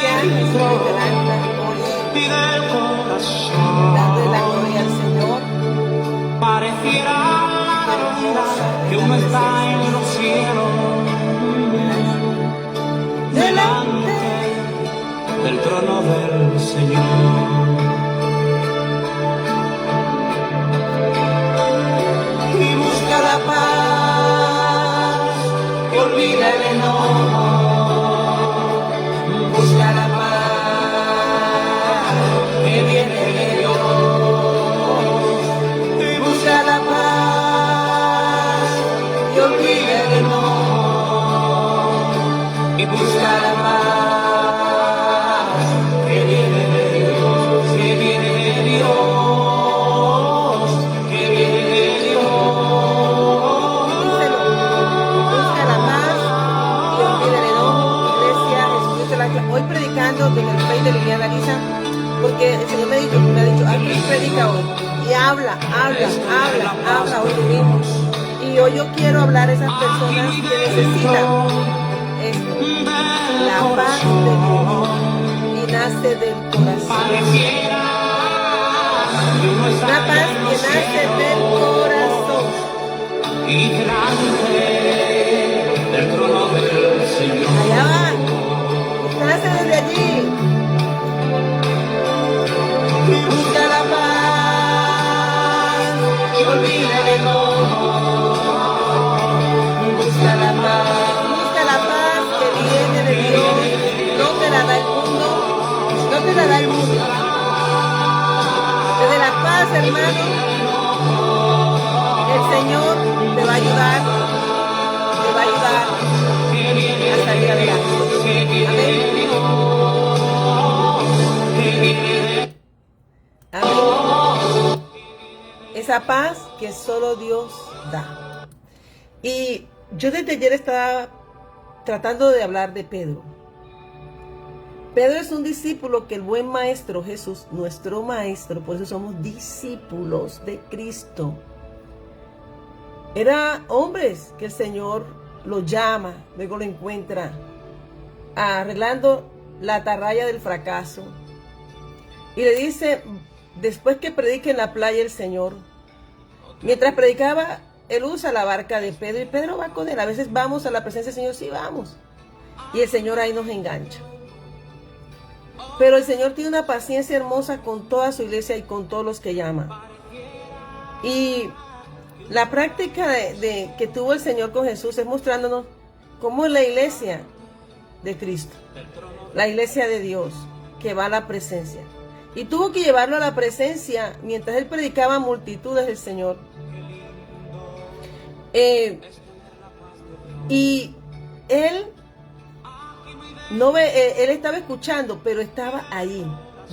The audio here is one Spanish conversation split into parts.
iglesia, Jesús te da la gloria, dándole la gloria al Señor. Pareciera la verdad que uno está en los cielos, delante del trono del Señor. Y busca la paz, que olvida el enojo. Busca la paz, que viene de Dios. Y busca la paz, que olvida el enojo. Y busca la paz, que viene de Dios, que viene de Dios, que viene de Dios. Díselo, busca la paz y olvida el enojo. Iglesia, Jesús te la gloria. Hoy predicando en el Face de Liliana Lisa, porque el Señor me ha dicho, aquí predica hoy. Y habla hoy mismo. Y hoy yo quiero hablar a esas personas que necesitan esto, la paz de Dios, y nace del corazón. Una paz que nace del corazón. Y delante del trono del Señor. Allá va, nace desde allí. Busca la paz y olvida el enojo. Busca la paz que viene de Dios, no te la da el mundo, no te la da el mundo. Desde la paz, hermano, el Señor te va a ayudar a salir adelante. Amén. Amén. Esa paz que solo Dios da. Y yo desde ayer estaba tratando de hablar de Pedro. Pedro es un discípulo que el buen maestro Jesús, nuestro maestro, por eso somos discípulos de Cristo. Eran hombres que el Señor lo llama, luego lo encuentra arreglando la atarraya del fracaso. Y le dice, después que predique en la playa el Señor, mientras predicaba, él usa la barca de Pedro y Pedro va con él. A veces vamos a la presencia del Señor, sí vamos. Y el Señor ahí nos engancha. Pero el Señor tiene una paciencia hermosa con toda su iglesia y con todos los que llama. Y la práctica que tuvo el Señor con Jesús es mostrándonos cómo es la iglesia de Cristo, la iglesia de Dios, que va a la presencia. Y tuvo que llevarlo a la presencia mientras él predicaba a multitudes del Señor. Y él él estaba escuchando, pero estaba ahí.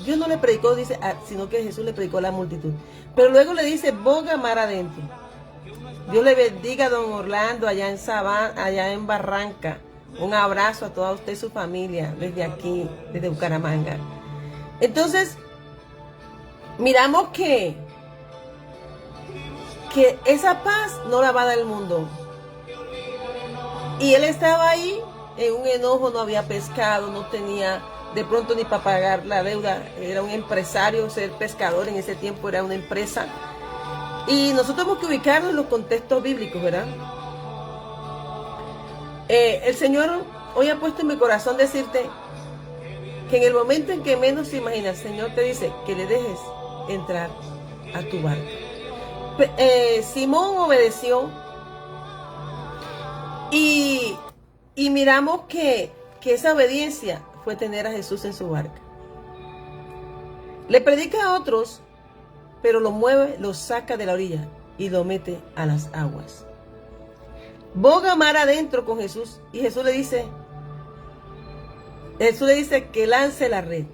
Dios no le predicó, dice, sino que Jesús le predicó a la multitud. Pero luego le dice, boga mar adentro. Dios le bendiga a don Orlando allá en Sabana, allá en Barranca. Un abrazo a toda usted y su familia desde aquí, desde Bucaramanga. Entonces, miramos que esa paz no la va a dar el mundo. Y él estaba ahí en un enojo, no había pescado, no tenía de pronto ni para pagar la deuda. Era un empresario, ser pescador en ese tiempo era una empresa. Y nosotros tenemos que ubicarnos en los contextos bíblicos, ¿verdad? El Señor hoy ha puesto en mi corazón decirte que en el momento en que menos se imagina, el Señor te dice que le dejes entrar a tu barca. Simón obedeció y miramos que esa obediencia fue tener a Jesús en su barca. Le predica a otros, pero lo mueve, lo saca de la orilla y lo mete a las aguas. Boga mar adentro con Jesús y Jesús le dice que lance la red.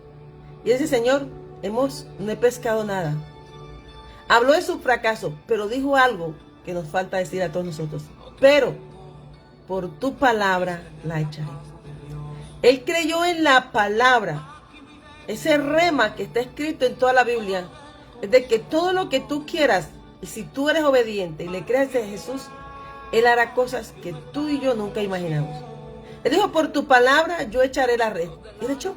Y dice, Señor, no he pescado nada. Habló de su fracaso, pero dijo algo que nos falta decir a todos nosotros. Pero por tu palabra la echaré. Él creyó en la palabra. Ese rema que está escrito en toda la Biblia es de que todo lo que tú quieras, y si tú eres obediente y le crees a Jesús, Él hará cosas que tú y yo nunca imaginamos. Él dijo, por tu palabra yo echaré la red. Y de hecho,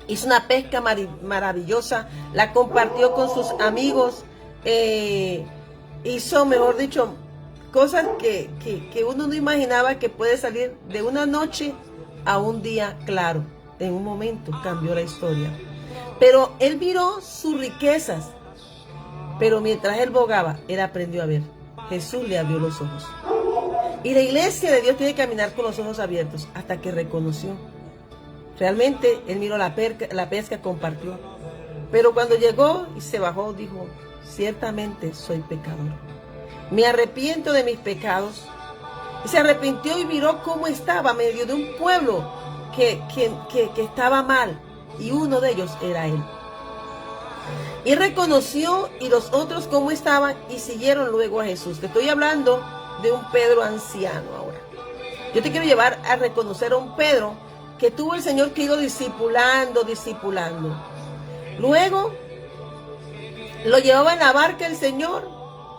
hizo una pesca maravillosa, la compartió con sus amigos, hizo, mejor dicho, cosas que uno no imaginaba que puede salir de una noche a un día claro. En un momento cambió la historia. Pero él miró sus riquezas, pero mientras él bogaba, él aprendió a ver. Jesús le abrió los ojos. Y la iglesia de Dios tiene que caminar con los ojos abiertos hasta que reconoció. Realmente él miró la pesca, compartió. Pero cuando llegó y se bajó, dijo, ciertamente soy pecador. Me arrepiento de mis pecados. Y se arrepintió y miró cómo estaba medio de un pueblo que estaba mal. Y uno de ellos era él. Y reconoció y los otros cómo estaban y siguieron luego a Jesús. Te estoy hablando de un Pedro anciano ahora. Yo te quiero llevar a reconocer a un Pedro que tuvo el Señor que iba discipulando. Luego lo llevaba en la barca el Señor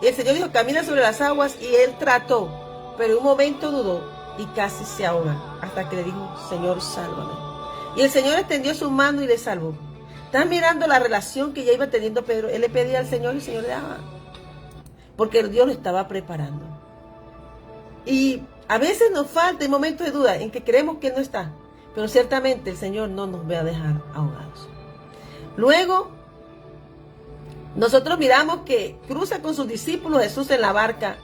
y el Señor dijo, camina sobre las aguas, y él trató, pero en un momento dudó y casi se ahoga, hasta que le dijo, Señor, sálvame. Y el Señor extendió su mano y le salvó. Estás mirando la relación que ya iba teniendo Pedro. Él le pedía al Señor y el Señor le daba, porque Dios lo estaba preparando. Y a veces nos falta en momentos de duda en que creemos que Él no está, pero ciertamente el Señor no nos va a dejar ahogados. Luego, nosotros miramos que cruza con sus discípulos Jesús en la barca,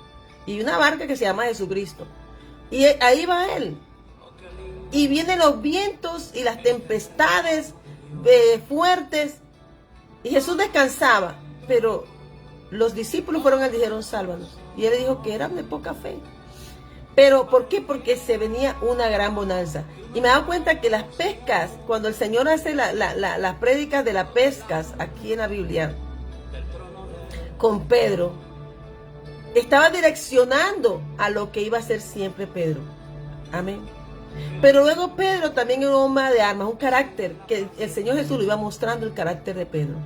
y una barca que se llama Jesucristo. Y ahí va Él. Y vienen los vientos y las tempestades fuertes. Y Jesús descansaba, pero los discípulos fueron y dijeron, sálvanos. Y Él dijo que eran de poca fe. ¿Pero por qué? Porque se venía una gran bonanza. Y me he dado cuenta que las pescas, cuando el Señor hace las prédicas de las pescas aquí en la Biblia, con Pedro, estaba direccionando a lo que iba a ser siempre Pedro. Amén. Pero luego Pedro también era un hombre de armas, un carácter, que el Señor Jesús lo iba mostrando el carácter de Pedro.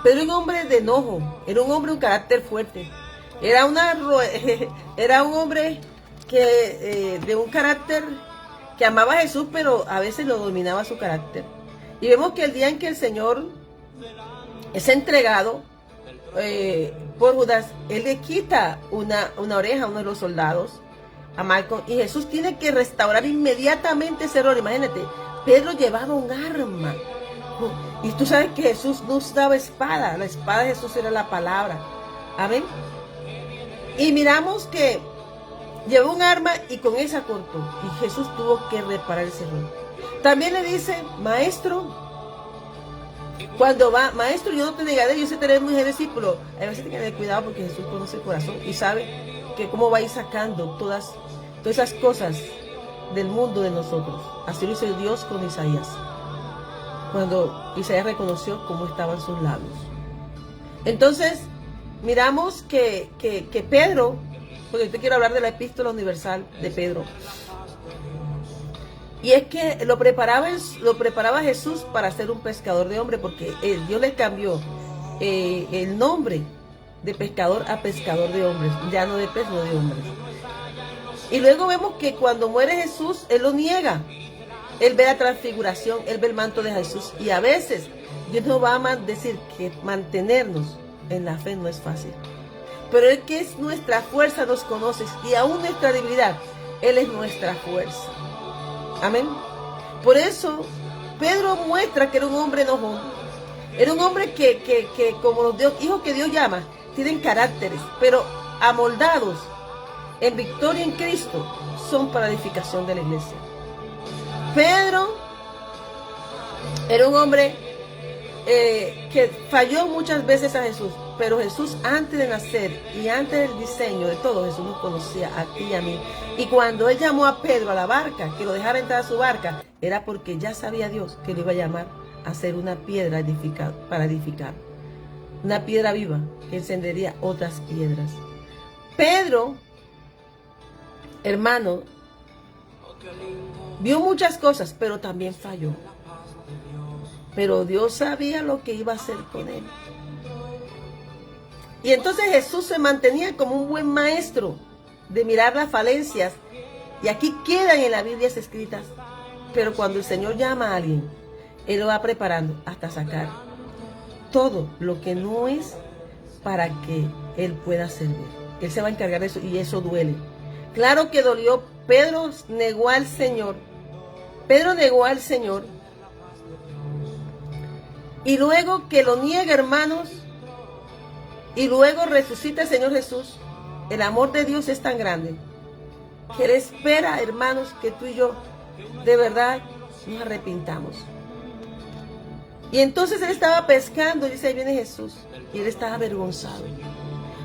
Pedro era un hombre de enojo, era un hombre de un carácter fuerte. Era un hombre que de un carácter que amaba a Jesús, pero a veces lo dominaba su carácter. Y vemos que el día en que el Señor es entregado por Judas, él le quita una oreja a uno de los soldados, a Malcolm, y Jesús tiene que restaurar inmediatamente ese error. Imagínate, Pedro llevaba un arma, y tú sabes que Jesús no usaba espada. La espada de Jesús era la palabra. Amén. Y miramos que llevó un arma y con esa cortó, y Jesús tuvo que reparar ese error. También le dice, maestro, cuando va, maestro, yo no te negaré, yo sé tener muchos discípulos. A veces hay que tener cuidado porque Jesús conoce el corazón y sabe que cómo va a ir sacando todas esas cosas del mundo de nosotros. Así lo hizo Dios con Isaías, cuando Isaías reconoció cómo estaban sus labios. Entonces, miramos que Pedro, porque yo te quiero hablar de la epístola universal de Pedro, y es que lo preparaba Jesús para ser un pescador de hombres, porque Dios le cambió el nombre de pescador a pescador de hombres, ya no de pez, no de hombres. Y luego vemos que cuando muere Jesús, Él lo niega. Él ve la transfiguración, Él ve el manto de Jesús, y a veces Dios nos va a decir que mantenernos en la fe no es fácil. Pero Él, que es nuestra fuerza, nos conoce, y aún nuestra debilidad, Él es nuestra fuerza. Amén. Por eso Pedro muestra que era un hombre enojón. Era un hombre que como los hijos que Dios llama, tienen caracteres, pero amoldados en victoria en Cristo, son para edificación de la iglesia. Pedro era un hombre que falló muchas veces a Jesús, pero Jesús, antes de nacer y antes del diseño de todo, Jesús nos conocía a ti y a mí. Y cuando Él llamó a Pedro a la barca, que lo dejara entrar a su barca, era porque ya sabía Dios que le iba a llamar a ser una piedra para edificar. Una piedra viva que encendería otras piedras. Pedro, hermano, vio muchas cosas, pero también falló. Pero Dios sabía lo que iba a hacer con él. Y entonces Jesús se mantenía como un buen maestro de mirar las falencias. Y aquí quedan en la Biblia escritas. Pero cuando el Señor llama a alguien, Él lo va preparando hasta sacar todo lo que no es para que Él pueda servir. Él se va a encargar de eso y eso duele. Claro que dolió. Pedro negó al Señor. Pedro negó al Señor. Y luego que lo niega, hermanos, y luego resucita el Señor Jesús, el amor de Dios es tan grande que Él espera, hermanos, que tú y yo de verdad nos arrepintamos. Y entonces Él estaba pescando, y dice, ahí viene Jesús, y Él estaba avergonzado.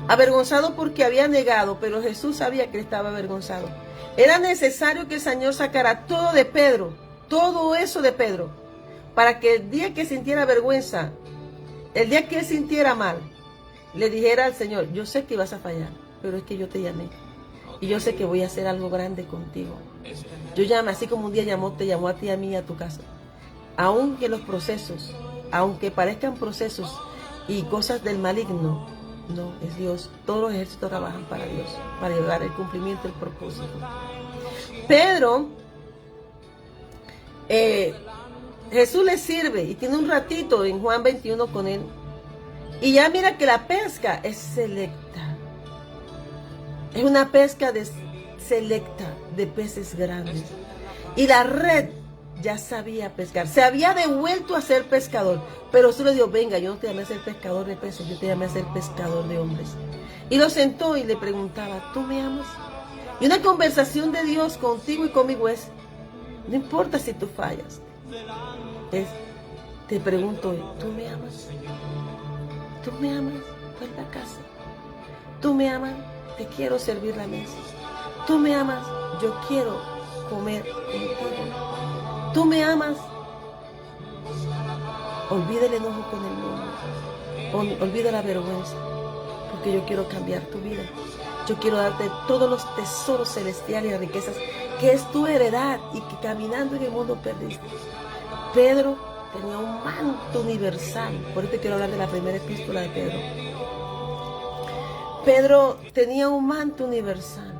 Avergonzado porque había negado, pero Jesús sabía que Él estaba avergonzado. Era necesario que el Señor sacara todo de Pedro, todo eso de Pedro, para que el día que sintiera vergüenza, el día que Él sintiera mal, le dijera al Señor, yo sé que vas a fallar, pero es que yo te llamé. Y yo sé que voy a hacer algo grande contigo. Yo llamé, así como un día te llamó a ti, a mí y a tu casa. Aunque los procesos, aunque parezcan procesos y cosas del maligno, no, es Dios. Todos los ejércitos trabajan para Dios, para llevar el cumplimiento del propósito. Pedro, Jesús le sirve y tiene un ratito en Juan 21 con él. Y ya mira que la pesca es selecta. Es una pesca selecta de peces grandes. Y la red ya sabía pescar. Se había devuelto a ser pescador. Pero Jesús le dijo, venga, yo no te llamé a ser pescador de peces, yo te llamé a ser pescador de hombres. Y lo sentó y le preguntaba, ¿tú me amas? Y una conversación de Dios contigo y conmigo es, no importa si tú fallas. Te pregunto hoy, ¿tú me amas? ¿Tú me amas? Vuelve a casa. ¿Tú me amas? Te quiero servir la mesa. ¿Tú me amas? Yo quiero comer contigo. ¿Tú me amas? Olvida el enojo con el mundo. Olvida la vergüenza. Porque yo quiero cambiar tu vida. Yo quiero darte todos los tesoros celestiales y riquezas que es tu heredad y que caminando en el mundo perdiste. Pedro tenía un manto universal. Por eso quiero hablar de la primera epístola de Pedro. Pedro tenía un manto universal.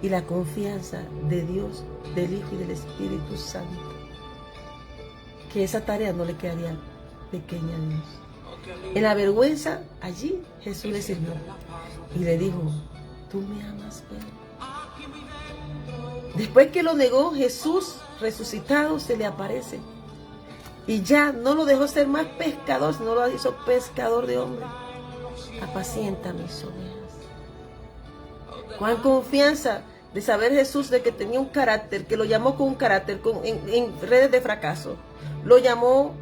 Y la confianza de Dios, del Hijo y del Espíritu Santo. Que esa tarea no le quedaría pequeña a Dios. En la vergüenza, allí Jesús le sirvió. Y le dijo, ¿tú me amas, Pedro? Después que lo negó, Jesús resucitado se le aparece. Y ya no lo dejó ser más pescador, sino lo hizo pescador de hombres. Apacienta mis ovejas. Cuán confianza de saber Jesús de que tenía un carácter, que lo llamó con un carácter en redes de fracaso. Lo llamó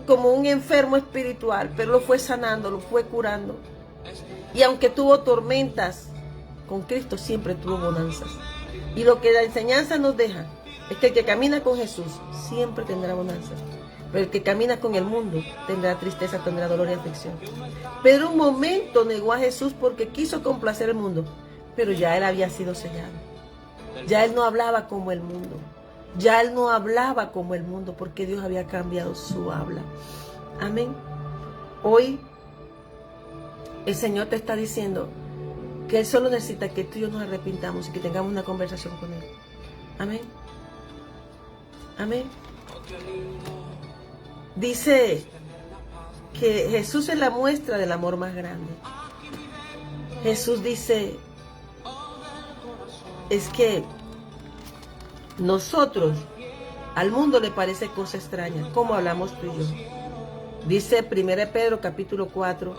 como un enfermo espiritual, pero lo fue sanando, lo fue curando. Y aunque tuvo tormentas, con Cristo siempre tuvo bonanzas. Y lo que la enseñanza nos deja es que el que camina con Jesús siempre tendrá bonanzas. Pero el que camina con el mundo tendrá tristeza, tendrá dolor y aflicción. Pedro un momento negó a Jesús porque quiso complacer al mundo, pero ya él había sido sellado. Ya él no hablaba como el mundo. Ya él no hablaba como el mundo porque Dios había cambiado su habla. Amén. Hoy el Señor te está diciendo que Él solo necesita que tú y yo nos arrepintamos y que tengamos una conversación con Él. Amén. Amén. Dice que Jesús es la muestra del amor más grande. Jesús dice, es que nosotros, al mundo le parece cosa extraña, como hablamos tú y yo. Dice 1 Pedro capítulo 4.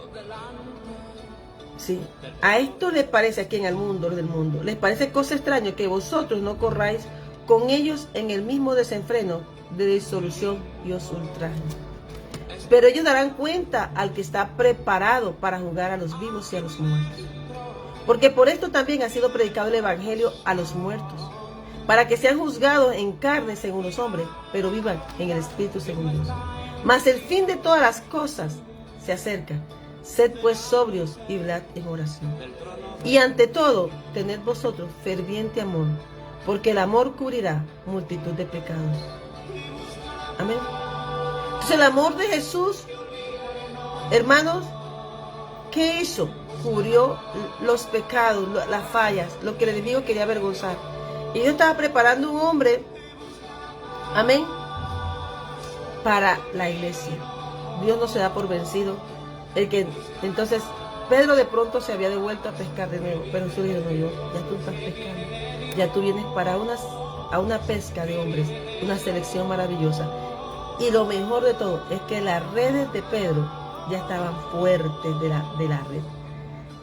Sí, a esto les parece aquí en el mundo, del mundo, les parece cosa extraña que vosotros no corráis con ellos en el mismo desenfreno de disolución y os ultrajen. Pero ellos darán cuenta al que está preparado para juzgar a los vivos y a los muertos. Porque por esto también ha sido predicado el evangelio a los muertos, para que sean juzgados en carne según los hombres, pero vivan en el espíritu según Dios. Mas el fin de todas las cosas se acerca. Sed pues sobrios y velad en oración. Y ante todo, tened vosotros ferviente amor, porque el amor cubrirá multitud de pecados. Amén. Entonces el amor de Jesús, hermanos, ¿qué hizo? Cubrió los pecados, las fallas, lo que el enemigo quería avergonzar. Y Dios estaba preparando un hombre Amén. Para la iglesia. Dios no se da por vencido. Entonces, Pedro de pronto se había devuelto a pescar de nuevo. Pero Jesús dijo, no, ya tú estás pescando. Ya tú vienes para a una pesca de hombres. Una selección maravillosa. Y lo mejor de todo es que las redes de Pedro ya estaban fuertes de la red.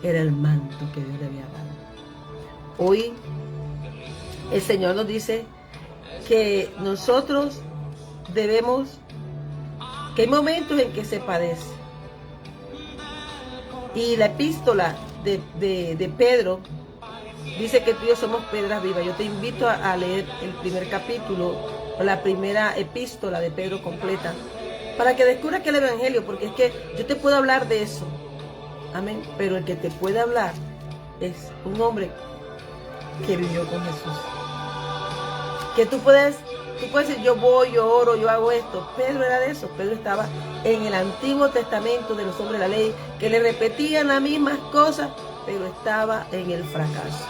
Era el manto que Dios le había dado. Hoy el Señor nos dice que nosotros debemos, que hay momentos en que se padece. Y la epístola de Pedro dice que tú y yo somos piedras vivas. Yo te invito a leer el primer capítulo, o la primera epístola de Pedro completa, para que descubras que el evangelio, porque es que yo te puedo hablar de eso. Amén. Pero el que te puede hablar es un hombre que vivió con Jesús. Que tú puedes decir, yo voy, yo oro, yo hago esto. Pedro era de eso. Pedro estaba en el Antiguo Testamento de los hombres de la ley, que le repetían las mismas cosas, pero estaba en el fracaso.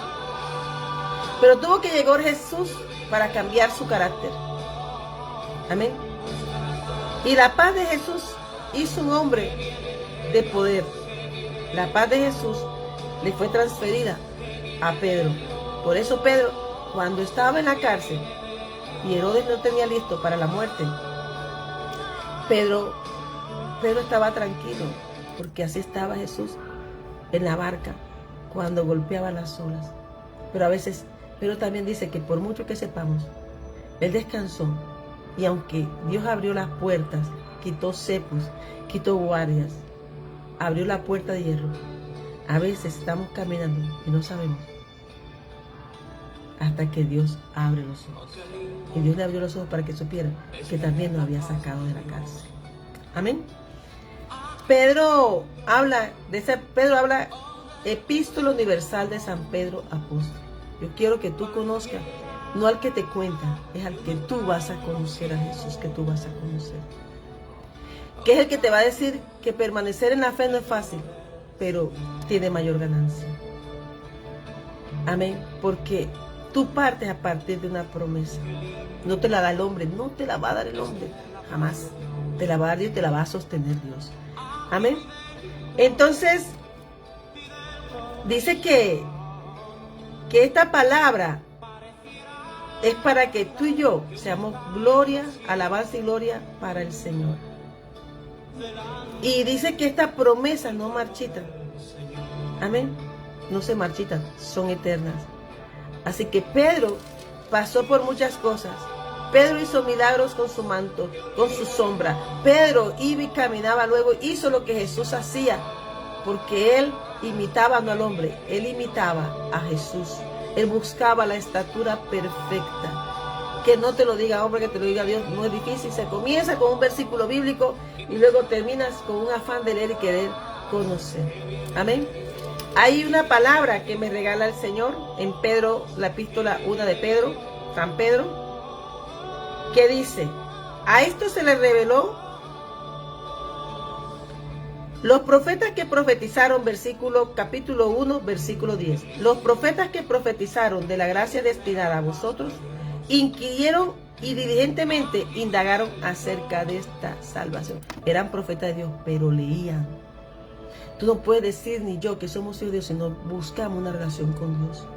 Pero tuvo que llegar Jesús para cambiar su carácter. Amén. Y la paz de Jesús hizo un hombre de poder. La paz de Jesús le fue transferida a Pedro. Por eso Pedro, cuando estaba en la cárcel y Herodes no tenía listo para la muerte, Pedro estaba tranquilo, porque así estaba Jesús en la barca cuando golpeaba las olas. Pero a veces, Pedro también dice que por mucho que sepamos, él descansó, y aunque Dios abrió las puertas, quitó cepos, quitó guardias, abrió la puerta de hierro, a veces estamos caminando y no sabemos hasta que Dios abre los ojos. Y Dios le abrió los ojos para que supiera que también nos había sacado de la cárcel. Amén. Pedro habla Epístola Universal de San Pedro Apóstol. Yo quiero que tú conozcas, no al que te cuenta, es al que tú vas a conocer a Jesús, que tú vas a conocer. Que es el que te va a decir que permanecer en la fe no es fácil, pero tiene mayor ganancia. Amén. Porque tú partes a partir de una promesa. No te la da el hombre, no te la va a dar el hombre, jamás. Te la va a dar Dios, te la va a sostener Dios. Amén. Entonces, dice que esta palabra es para que tú y yo seamos gloria, alabanza y gloria para el Señor. Y dice que esta promesa no marchita. Amén. No se marchitan, son eternas. Así que Pedro pasó por muchas cosas. Pedro hizo milagros con su manto, con su sombra. Pedro iba y caminaba, luego hizo lo que Jesús hacía, porque él imitaba no al hombre, él imitaba a Jesús. Él buscaba la estatura perfecta. Que no te lo diga hombre, que te lo diga Dios, no es difícil. Se comienza con un versículo bíblico y luego terminas con un afán de leer y querer conocer. Amén. Hay una palabra que me regala el Señor en Pedro, la epístola 1 de Pedro, San Pedro, que dice, a esto se le reveló los profetas que profetizaron, capítulo 1, versículo 10. Los profetas que profetizaron de la gracia destinada a vosotros, inquirieron y diligentemente indagaron acerca de esta salvación. Eran profetas de Dios, pero leían. Tú no puedes decir ni yo que somos hijos de Dios si no buscamos una relación con Dios.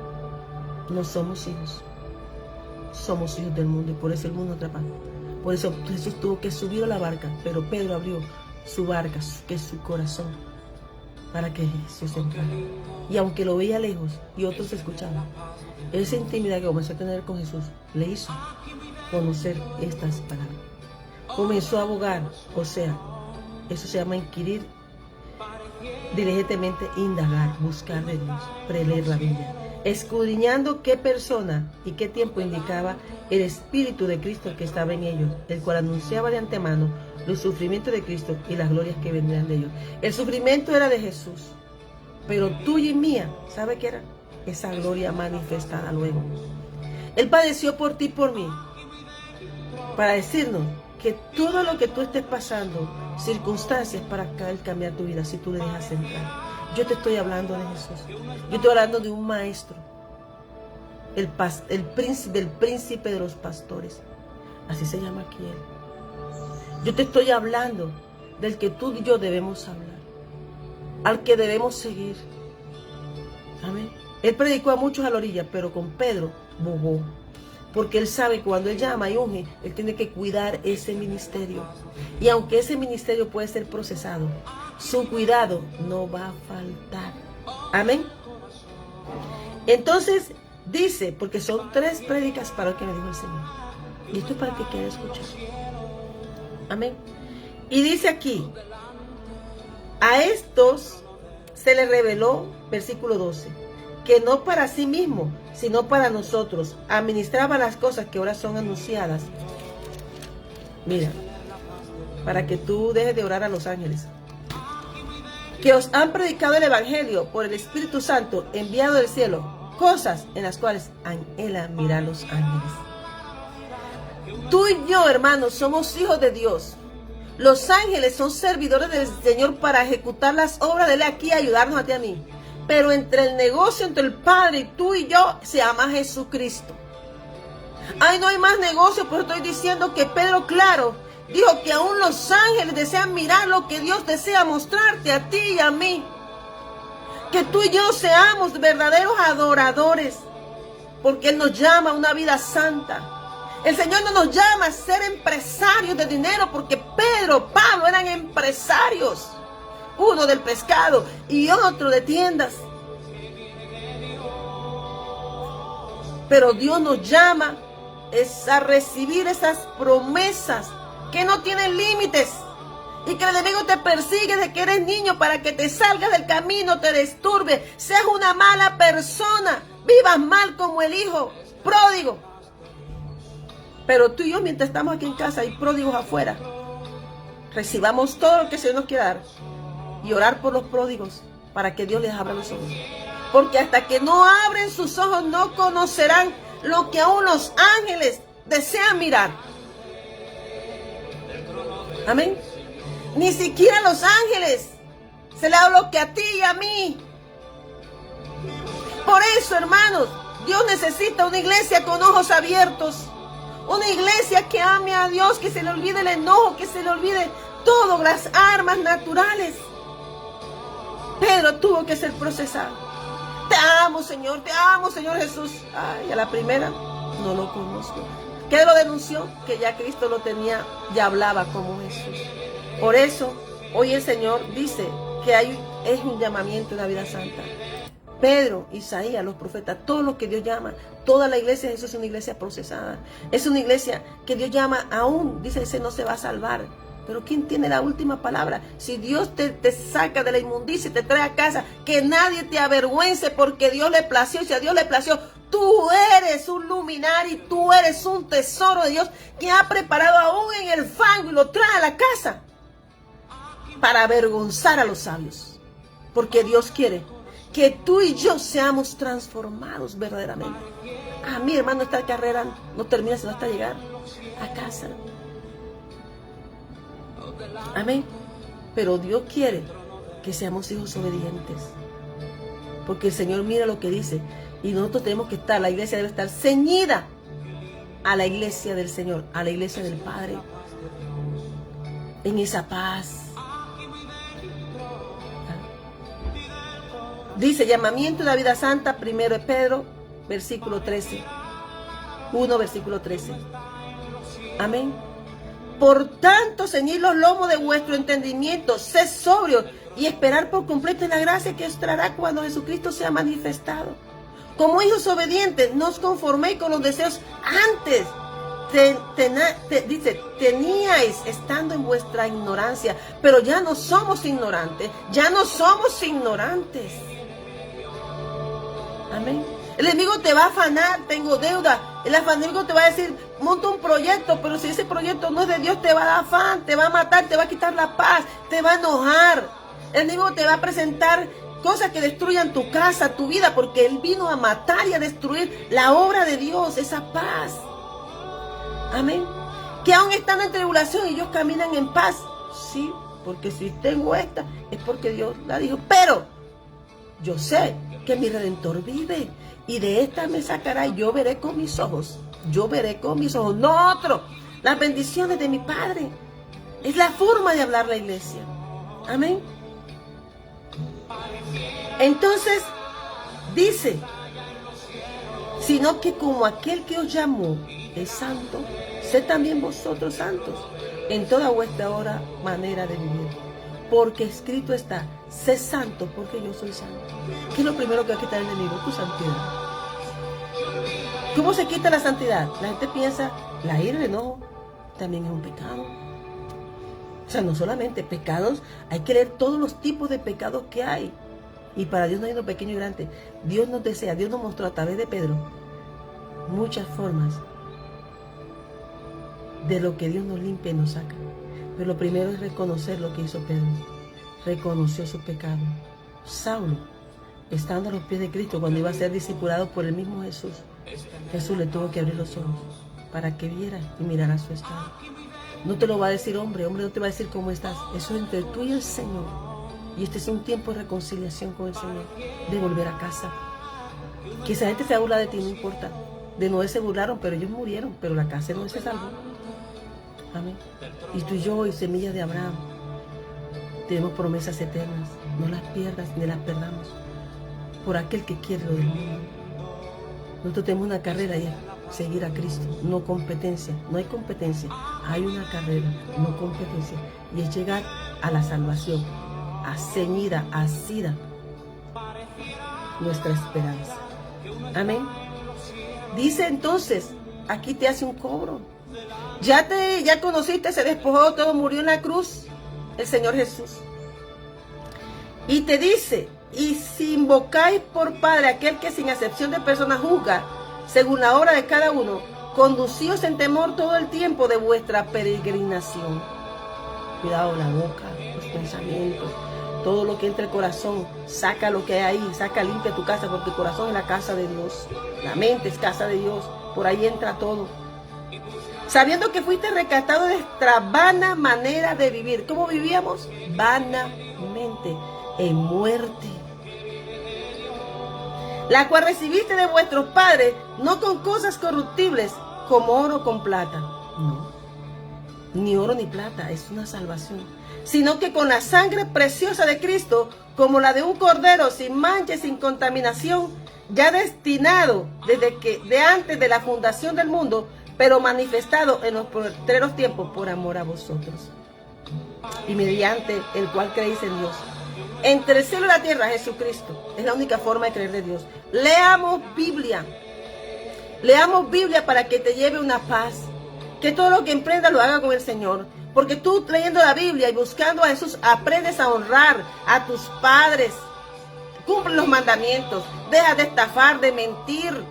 No somos hijos. Somos hijos del mundo y por eso el mundo atrapa. Por eso Jesús tuvo que subir a la barca, pero Pedro abrió su barca, que es su corazón, para que Jesús entrara. Y aunque lo veía lejos y otros escuchaban, esa intimidad que comenzó a tener con Jesús le hizo conocer estas palabras. Comenzó a abogar, o sea, eso se llama inquirir, diligentemente indagar, buscar de Dios, preleer la Biblia, escudriñando qué persona y qué tiempo indicaba el Espíritu de Cristo que estaba en ellos, el cual anunciaba de antemano los sufrimientos de Cristo y las glorias que vendrían de ellos. El sufrimiento era de Jesús, pero tuya y mía, ¿sabe qué era? Esa gloria manifestada luego. Él padeció por ti y por mí, para decirnos que todo lo que tú estés pasando, circunstancias para cambiar tu vida, si tú le dejas entrar. Yo te estoy hablando de Jesús. Yo estoy hablando de un maestro, el príncipe de los pastores. Así se llama aquí él. Yo te estoy hablando del que tú y yo debemos hablar, al que debemos seguir. Amén. Él predicó a muchos a la orilla, pero con Pedro bogó. Porque él sabe que cuando él llama y unge, él tiene que cuidar ese ministerio. Y aunque ese ministerio puede ser procesado, su cuidado no va a faltar. Amén. Entonces dice, porque son 3 prédicas para lo que me dijo el Señor. Y esto es para el que quiera escuchar. Amén. Y dice aquí, a estos se les reveló, versículo 12, que no para sí mismo, sino para nosotros, administraba las cosas que ahora son anunciadas. Mira, para que tú dejes de orar a los ángeles. Que os han predicado el Evangelio por el Espíritu Santo enviado del cielo, cosas en las cuales anhelan mirar los ángeles. Tú y yo, hermanos, somos hijos de Dios. Los ángeles son servidores del Señor para ejecutar las obras de Él aquí y ayudarnos a ti y a mí. Pero entre el negocio, entre el Padre y tú y yo, se llama Jesucristo. Ay, no hay más negocio, pero estoy diciendo que Pedro, claro, dijo que aún los ángeles desean mirar lo que Dios desea mostrarte a ti y a mí. Que tú y yo seamos verdaderos adoradores, porque Él nos llama a una vida santa. El Señor no nos llama a ser empresarios de dinero, porque Pedro, Pablo eran empresarios. Uno del pescado y otro de tiendas. Pero Dios nos llama a recibir esas promesas que no tienen límites. Y que el enemigo te persigue desde que eres niño para que te salgas del camino, te disturbe, seas una mala persona, vivas mal como el hijo pródigo. Pero tú y yo, mientras estamos aquí en casa, hay pródigos afuera. Recibamos todo lo que el Señor nos quiera dar. Y orar por los pródigos para que Dios les abra los ojos. Porque hasta que no abren sus ojos no conocerán lo que aún los ángeles desean mirar. Amén. Ni siquiera a los ángeles se le da lo que a ti y a mí. Por eso, hermanos, Dios necesita una iglesia con ojos abiertos. Una iglesia que ame a Dios, que se le olvide el enojo, que se le olvide todas las armas naturales. Pedro tuvo que ser procesado. Te amo, Señor Jesús. Ay, a la primera no lo conozco. ¿Qué lo denunció? Que ya Cristo lo tenía, ya hablaba como Jesús. Por eso, hoy el Señor dice que es un llamamiento en la vida santa. Pedro, Isaías, los profetas, todo lo que Dios llama, toda la iglesia de Jesús es una iglesia procesada. Es una iglesia que Dios llama aún, dice, ese no se va a salvar. Pero ¿quién tiene la última palabra? Si Dios te saca de la inmundicia y te trae a casa, que nadie te avergüence porque Dios le plació. Y si a Dios le plació, tú eres un luminario, tú eres un tesoro de Dios que ha preparado aún en el fango y lo trae a la casa para avergonzar a los sabios. Porque Dios quiere que tú y yo seamos transformados verdaderamente. A mi hermano, esta carrera no termina sino hasta llegar a casa. Amén. Pero Dios quiere que seamos hijos obedientes. Porque el Señor mira lo que dice. Y nosotros tenemos que estar, la iglesia debe estar ceñida a la iglesia del Señor, a la iglesia del Padre. En esa paz. Dice, llamamiento de la vida santa, 1 de Pedro, versículo 13. 1, versículo 13. Amén. Por tanto, ceñid los lomos de vuestro entendimiento, sed sobrios y esperar por completo en la gracia que os traerá cuando Jesucristo sea manifestado. Como hijos obedientes, no os conforméis con los deseos antes. Dice, teníais estando en vuestra ignorancia, pero ya no somos ignorantes, ya no somos ignorantes. Amén. El enemigo te va a afanar, tengo deuda. El enemigo te va a decir, monta un proyecto, pero si ese proyecto no es de Dios, te va a dar afán, te va a matar, te va a quitar la paz, te va a enojar. El enemigo te va a presentar cosas que destruyan tu casa, tu vida, porque él vino a matar y a destruir la obra de Dios, esa paz. Amén. Que aún están en tribulación y ellos caminan en paz. Sí, porque si tengo esta, es porque Dios la dijo. Pero yo sé que mi Redentor vive y de esta me sacará y yo veré con mis ojos. Yo veré con mis ojos, no otro. las bendiciones de mi Padre. Es la forma de hablar la iglesia. Amén. Entonces, dice, sino que como aquel que os llamó es santo, sed también vosotros santos en toda vuestra manera de vivir. Porque escrito está, sé santo porque yo soy santo. ¿Qué es lo primero que va a quitar el enemigo? Tu santidad. ¿Cómo se quita la santidad? La gente piensa, la ira, el enojo, también es un pecado. O sea, no solamente pecados, hay que leer todos los tipos de pecados que hay. Y para Dios no hay uno pequeño y grande. Dios nos desea, Dios nos mostró a través de Pedro muchas formas de lo que Dios nos limpia y nos saca. Pero lo primero es reconocer lo que hizo Pedro. Reconoció su pecado. Saulo, estando a los pies de Cristo, cuando iba a ser discipulado por el mismo Jesús, Jesús le tuvo que abrir los ojos para que viera y mirara su estado. No te lo va a decir hombre no te va a decir cómo estás. Eso es entre tú y el Señor. Y este es un tiempo de reconciliación con el Señor, de volver a casa. Que esa gente se burla de ti, no importa. De Noé se burlaron, pero ellos murieron, pero la casa de Noé se salvó. Amén. Y tú y yo, y semillas de Abraham, tenemos promesas eternas. No las pierdas ni las perdamos por aquel que quiere lo del mundo. Nosotros tenemos una carrera y es seguir a Cristo, no competencia. No hay competencia, hay una carrera, no competencia. Y es llegar a la salvación, ceñida, asida nuestra esperanza. Amén. Dice entonces, aquí te hace un cobro. Ya conociste, se despojó todo, murió en la cruz el Señor Jesús. Y te dice, y si invocáis por Padre aquel que sin excepción de personas juzga, según la obra de cada uno, conducíos en temor todo el tiempo de vuestra peregrinación. Cuidado la boca, los pensamientos, todo lo que entra el corazón, saca lo que hay ahí, limpia tu casa, porque el corazón es la casa de Dios, la mente es casa de Dios, por ahí entra todo. Sabiendo que fuiste rescatado de nuestra vana manera de vivir. ¿Cómo vivíamos? Vanamente, en muerte. La cual recibiste de vuestros padres, no con cosas corruptibles, como oro con plata. No, ni oro ni plata, es una salvación. Sino que con la sangre preciosa de Cristo, como la de un cordero sin mancha y sin contaminación, ya destinado de antes de la fundación del mundo, pero manifestado en los postreros tiempos por amor a vosotros, y mediante el cual creéis en Dios. Entre el cielo y la tierra, Jesucristo. Es la única forma de creer de Dios. Leamos Biblia. Leamos Biblia para que te lleve una paz. Que todo lo que emprendas lo haga con el Señor. Porque tú leyendo la Biblia y buscando a Jesús, aprendes a honrar a tus padres. Cumple los mandamientos. Deja de estafar, de mentir.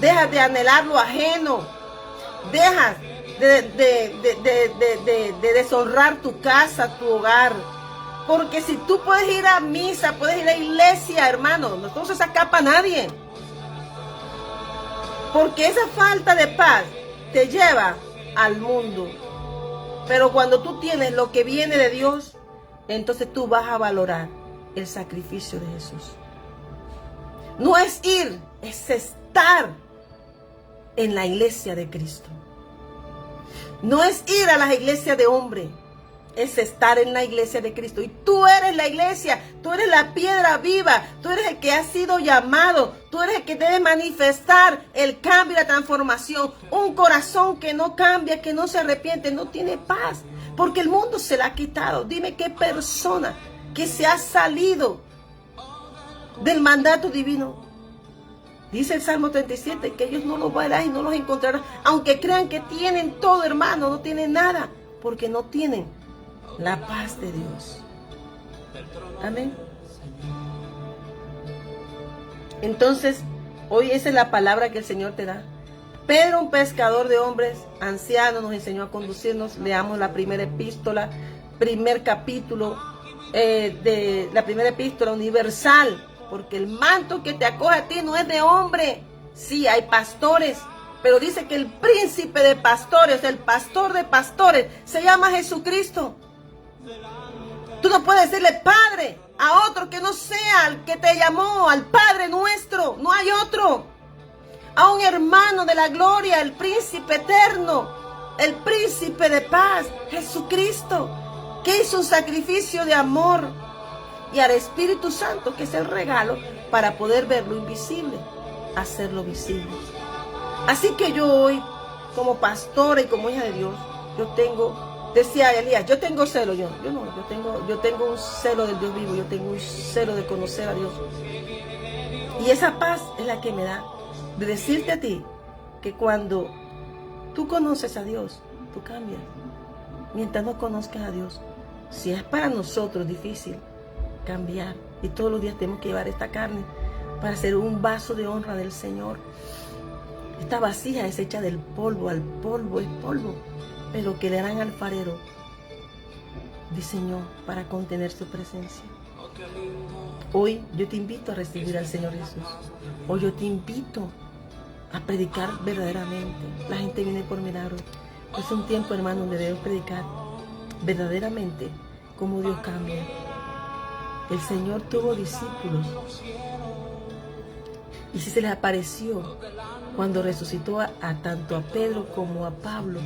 Deja de anhelar lo ajeno. Deja de deshonrar tu casa, tu hogar. Porque si tú puedes ir a misa, puedes ir a la iglesia, hermano, no se escapa a nadie. Porque esa falta de paz te lleva al mundo. Pero cuando tú tienes lo que viene de Dios, entonces tú vas a valorar el sacrificio de Jesús. No es ir, es estar en la iglesia de Cristo. No es ir a las iglesias de hombre, es estar en la iglesia de Cristo. Y tú eres la iglesia, tú eres la piedra viva, tú eres el que ha sido llamado, tú eres el que debe manifestar el cambio y la transformación. Un corazón que no cambia, que no se arrepiente, no tiene paz, porque el mundo se la ha quitado. Dime qué persona que se ha salido del mandato divino. Dice el Salmo 37 que ellos no los verán y no los encontrarán, aunque crean que tienen todo, hermano, no tienen nada, porque no tienen la paz de Dios. Amén. Entonces, hoy esa es la palabra que el Señor te da. Pedro, un pescador de hombres, anciano, nos enseñó a conducirnos. Leamos la primera epístola, primer capítulo de la primera epístola universal. Porque el manto que te acoge a ti no es de hombre. Sí, hay pastores, pero dice que el príncipe de pastores, el pastor de pastores, se llama Jesucristo. Tú no puedes decirle Padre a otro que no sea el que te llamó, al Padre nuestro. No hay otro. A un hermano de la gloria, el príncipe eterno, el príncipe de paz, Jesucristo, que hizo un sacrificio de amor, y al Espíritu Santo, que es el regalo para poder ver lo invisible, hacerlo visible. Así que yo hoy, como pastora y como hija de Dios, yo tengo, decía Elías, yo tengo celo, yo tengo un celo del Dios vivo, yo tengo un celo de conocer a Dios. Y esa paz es la que me da de decirte a ti que cuando tú conoces a Dios, tú cambias. Mientras no conozcas a Dios, si es para nosotros difícil cambiar, y todos los días tenemos que llevar esta carne para ser un vaso de honra del Señor. Esta vasija es hecha del polvo, al polvo es polvo, pero que el gran alfarero diseñó para contener su presencia. Hoy yo te invito a recibir al Señor Jesús. Hoy yo te invito a predicar verdaderamente. La gente viene por milagros. Es un tiempo, hermano, donde debemos predicar verdaderamente cómo Dios cambia. El Señor tuvo discípulos, y si se les apareció cuando resucitó a tanto a Pedro como a Pablo,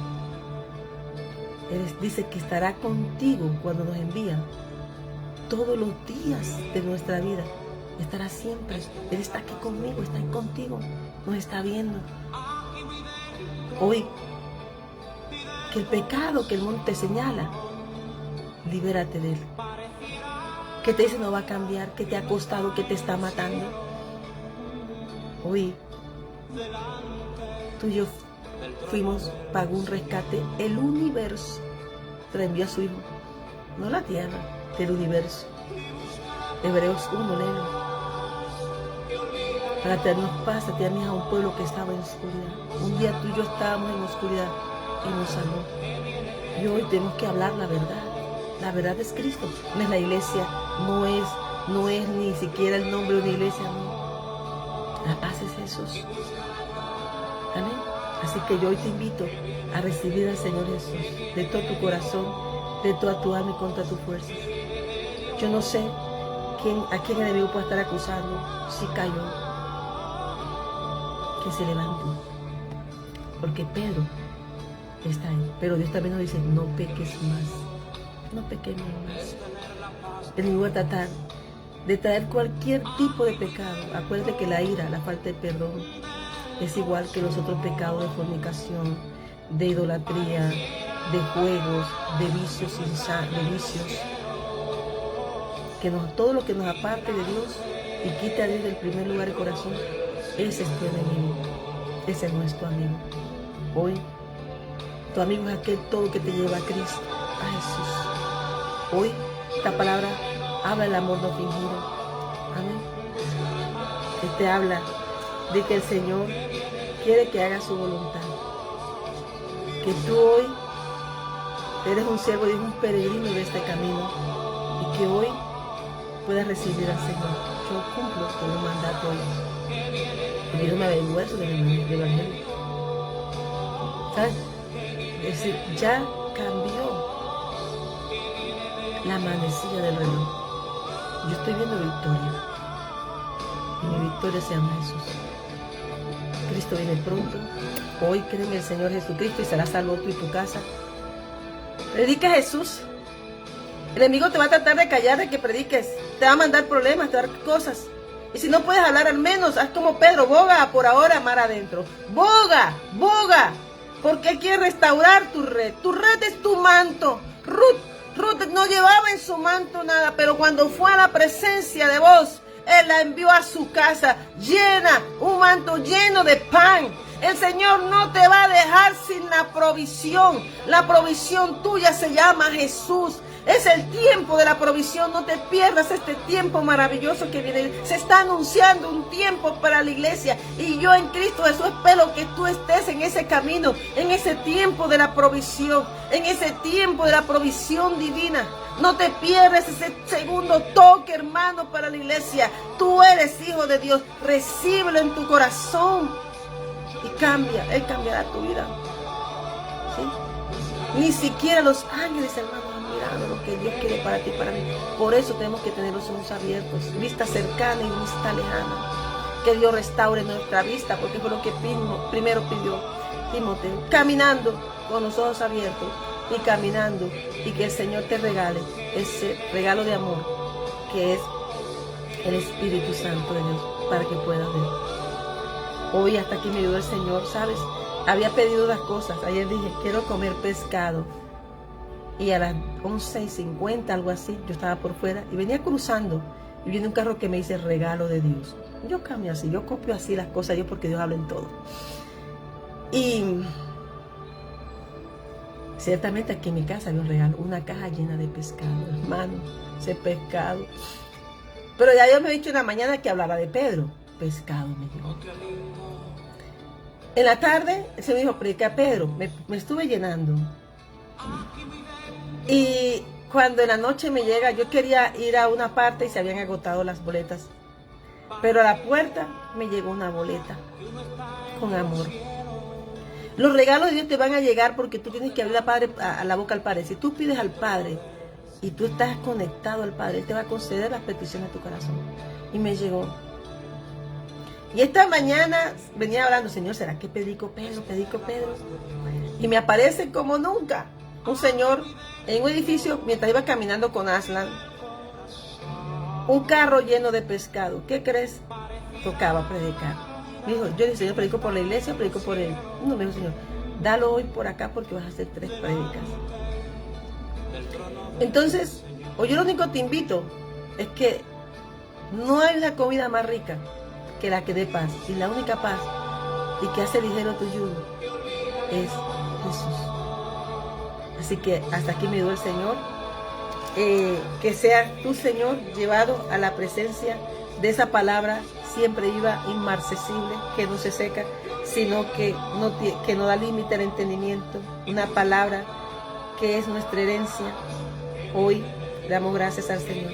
Él dice que estará contigo cuando nos envía todos los días de nuestra vida. Estará siempre. Él está aquí conmigo, está ahí contigo, nos está viendo. Hoy, que el pecado que el mundo te señala, libérate de él. Que te dice no va a cambiar, que te ha costado, que te está matando. Hoy, tú y yo pagó un rescate. El universo te envió a su Hijo, no la tierra, del universo. Hebreos 1, léelo. Para traernos paz a ti, a mí, a un pueblo que estaba en oscuridad. Un día tú y yo estábamos en oscuridad y nos salvó. Y hoy tenemos que hablar la verdad. La verdad es Cristo, no es la iglesia, no es ni siquiera el nombre de una iglesia, no. La paz es Jesús. Amén. Así que yo hoy te invito a recibir al Señor Jesús de todo tu corazón, de toda tu alma y con toda tu fuerza. Yo no sé a quién el enemigo puede estar acusando, si cayó, que se levante. Porque Pedro está ahí, pero Dios también nos dice, no peques más. No pequeños más. El enemigo va a tratar de traer cualquier tipo de pecado. Acuérdate que la ira, la falta de perdón, es igual que los otros pecados de fornicación, de idolatría, de juegos, de vicios, que todo lo que nos aparte de Dios y quite a Dios del primer lugar del corazón, ese es tu enemigo. Ese no es tu amigo. Hoy, tu amigo es aquel todo que te lleva a Cristo, a Jesús. Hoy, esta palabra habla del amor no fingido. Amén. Te habla de que el Señor quiere que hagas su voluntad. Que tú hoy eres un siervo y un peregrino de este camino. Y que hoy puedas recibir al Señor. Yo cumplo con un mandato hoy. Y yo no me avergüenzo del Evangelio. ¿Sabes? Es decir, ya cambió la manecilla del reloj. Yo estoy viendo victoria. Y mi victoria se llama Jesús. Cristo viene pronto. Hoy cree en el Señor Jesucristo y serás salvo tú y tu casa. Predica a Jesús. El enemigo te va a tratar de callar de que prediques. Te va a mandar problemas, te va a dar cosas. Y si no puedes hablar, al menos haz como Pedro. Boga por ahora mar adentro. Boga, boga. Porque Él quiere restaurar tu red. Tu red es tu manto. Ruth no llevaba en su manto nada, pero cuando fue a la presencia de Dios, Él la envió a su casa llena, un manto lleno de pan. El Señor no te va a dejar sin la provisión. La provisión tuya se llama Jesús. Es el tiempo de la provisión. No te pierdas este tiempo maravilloso que viene. Se está anunciando un tiempo para la iglesia. Y yo en Cristo Jesús espero que tú estés en ese camino, en ese tiempo de la provisión, en ese tiempo de la provisión divina. No te pierdas ese segundo toque, hermano, para la iglesia. Tú eres hijo de Dios. Recíbelo en tu corazón. Y cambia. Él cambiará tu vida. ¿Sí? Ni siquiera los ángeles, hermano, han mirado lo que Dios quiere para ti y para mí. Por eso tenemos que tener los ojos abiertos, vista cercana y vista lejana. que Dios restaure nuestra vista, porque fue lo que primero pidió Timoteo. Caminando con los ojos abiertos y caminando, y que el Señor te regale ese regalo de amor que es el Espíritu Santo de Dios, para que puedas ver. Hoy hasta aquí me ayudó el Señor, ¿sabes? Había pedido las cosas. Ayer dije, quiero comer pescado. Y a las 11:50, algo así, yo estaba por fuera y venía cruzando. Y viene un carro que me dice regalo de Dios. Yo cambio así, yo copio así las cosas, yo porque Dios habla en todo. Y ciertamente aquí en mi casa había un regalo, una caja llena de pescado, hermano, ese pescado. Pero ya Dios me ha dicho en la mañana que hablara de Pedro. Pescado me dijo. En la tarde, se me dijo, predica a Pedro. Me estuve llenando. Y cuando en la noche me llega, yo quería ir a una parte y se habían agotado las boletas. Pero a la puerta me llegó una boleta con amor. Los regalos de Dios te van a llegar porque tú tienes que abrir a la boca al Padre. Si tú pides al Padre y tú estás conectado al Padre, Él te va a conceder las peticiones de tu corazón. Y me llegó. Y esta mañana venía hablando, Señor, ¿será que predico Pedro? Y me aparece como nunca un señor en un edificio mientras iba caminando con Aslan. Un carro lleno de pescado. ¿Qué crees? Tocaba predicar. Me dijo, yo dije, Señor, predico por la iglesia, predico por él. No, me dijo, Señor, dalo hoy por acá porque vas a hacer 3 prédicas. Entonces, yo lo único que te invito es que no hay una comida más rica que la que dé paz. Y la única paz y que hace ligero tu yugo es Jesús. Así que hasta aquí me dio el Señor. Que sea tu Señor llevado a la presencia de esa palabra siempre viva, inmarcesible, que no se seca, sino que no da límite al entendimiento. Una palabra que es nuestra herencia. Hoy damos gracias al Señor.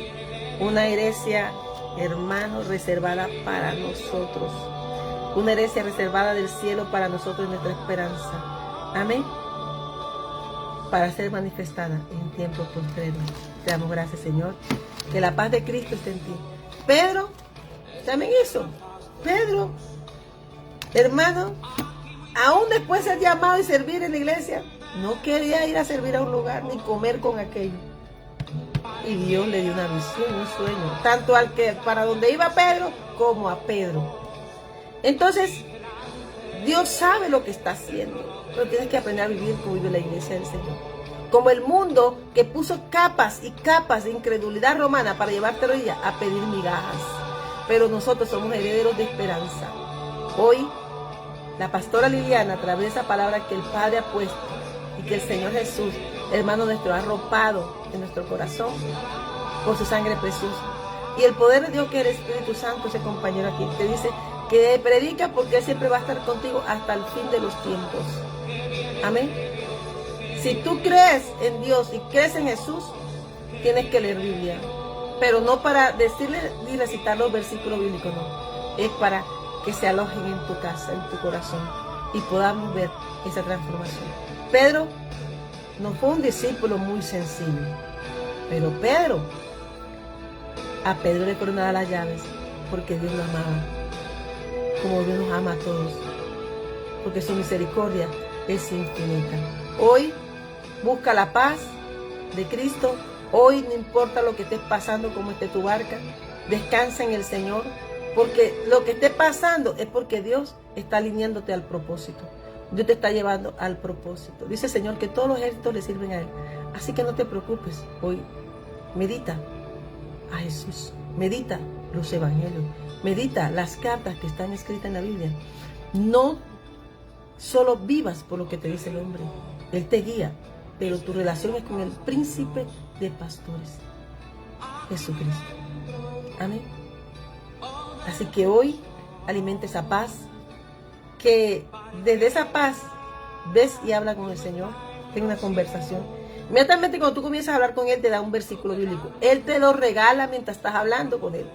Una herencia, hermano, reservada para nosotros. Una herencia reservada del cielo para nosotros, nuestra esperanza. Amén. Para ser manifestada en tiempo postrero. Te damos gracias, Señor. Que la paz de Cristo esté en ti. Pedro también hizo. Pedro, hermano, aún después de ser llamado y servir en la iglesia, no quería ir a servir a un lugar ni comer con aquello. Y Dios le dio una visión, un sueño, tanto al que para donde iba Pedro como a Pedro. Entonces, Dios sabe lo que está haciendo, pero tienes que aprender a vivir como vive la iglesia del Señor. Como el mundo que puso capas y capas de incredulidad romana para llevarte a pedir migajas. Pero nosotros somos herederos de esperanza. Hoy, la pastora Liliana, a través de esa palabra que el Padre ha puesto y que el Señor Jesús, hermano nuestro, ha arropado en nuestro corazón por su sangre preciosa. Y el poder de Dios, que es el Espíritu Santo, ese compañero aquí, te dice que predica porque Él siempre va a estar contigo hasta el fin de los tiempos. Amén. Si tú crees en Dios y crees en Jesús, tienes que leer Biblia. Pero no para decirle ni recitar los versículos bíblicos, no. Es para que se alojen en tu casa, en tu corazón, y podamos ver esa transformación. Pedro no fue un discípulo muy sencillo, pero a Pedro le fueron a dar las llaves porque Dios lo amaba, como Dios nos ama a todos, porque su misericordia es infinita. Hoy busca la paz de Cristo. Hoy no importa lo que estés pasando, cómo esté tu barca, descansa en el Señor, porque lo que esté pasando es porque Dios está alineándote al propósito. Dios te está llevando al propósito. Dice el Señor que todos los ejércitos le sirven a Él. Así que no te preocupes. Hoy medita a Jesús. Medita los evangelios. Medita las cartas que están escritas en la Biblia. No solo vivas por lo que te dice el hombre. Él te guía, pero tu relación es con el príncipe de pastores, Jesucristo. Amén. Así que hoy alimenta esa paz, que desde esa paz ves y habla con el Señor, ten una conversación. Inmediatamente cuando tú comienzas a hablar con Él, te da un versículo bíblico. Él te lo regala mientras estás hablando con Él.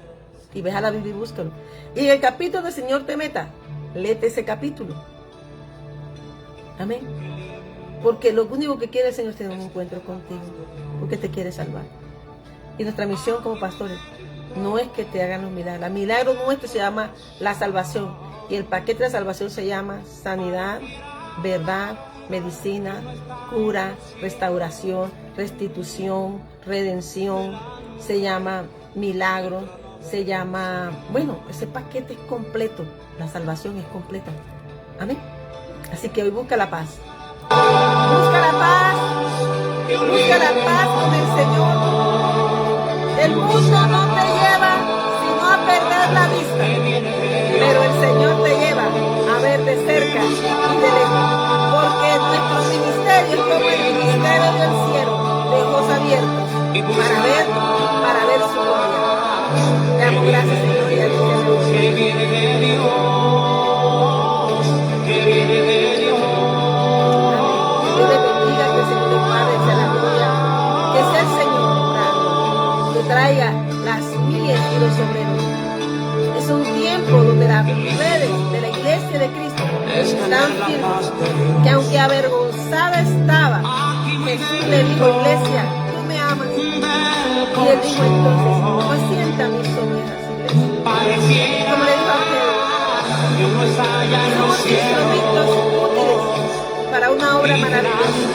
Y ves a la Biblia y búscalo. Y en el capítulo del Señor te meta, léete ese capítulo. Amén. Porque lo único que quiere el Señor es tener un encuentro contigo, porque te quiere salvar. Y nuestra misión como pastores no es que te hagan los milagros. El milagro nuestro se llama la salvación. Y el paquete de la salvación se llama sanidad, verdad, medicina, cura, restauración, restitución, redención. Se llama milagro, se llama... Bueno, ese paquete es completo. La salvación es completa. Amén. Así que hoy busca la paz. Busca la paz. Busca la paz con el Señor. El mundo no te lleva sino a perder la vista, pero el Señor te lleva a ver de cerca y de lejos, porque nuestro ministerio es como el ministerio del cielo, de ojos abiertos, para ver su gloria. Te damos gracias, Señor, y a ti te damos. Que viene de Dios, que viene de Dios. Dios le bendiga, que el Señor le guarde, sea la gloria, que sea el Señor que traiga las miles y los obreros. Es un tiempo donde las redes de la iglesia de Cristo están firmes, que aunque avergonzada estaba, Jesús le dijo: iglesia, tú me amas. Y él dijo entonces: pues sienta mis ovejas, iglesia. Como le dijo a ustedes, somos instrumentos útiles para una obra maravillosa,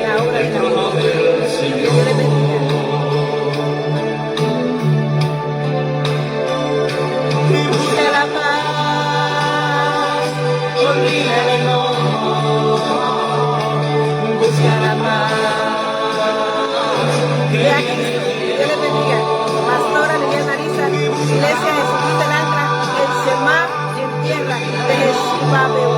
la obra de la gloria. Dios le bendiga. Busca la paz, olvida el enojo, busca la paz. De aquí, Dios le bendiga. Pastora Liliana Marisa, Iglesia Jesucristo del Ancla, el Semá en tierra de Jesús.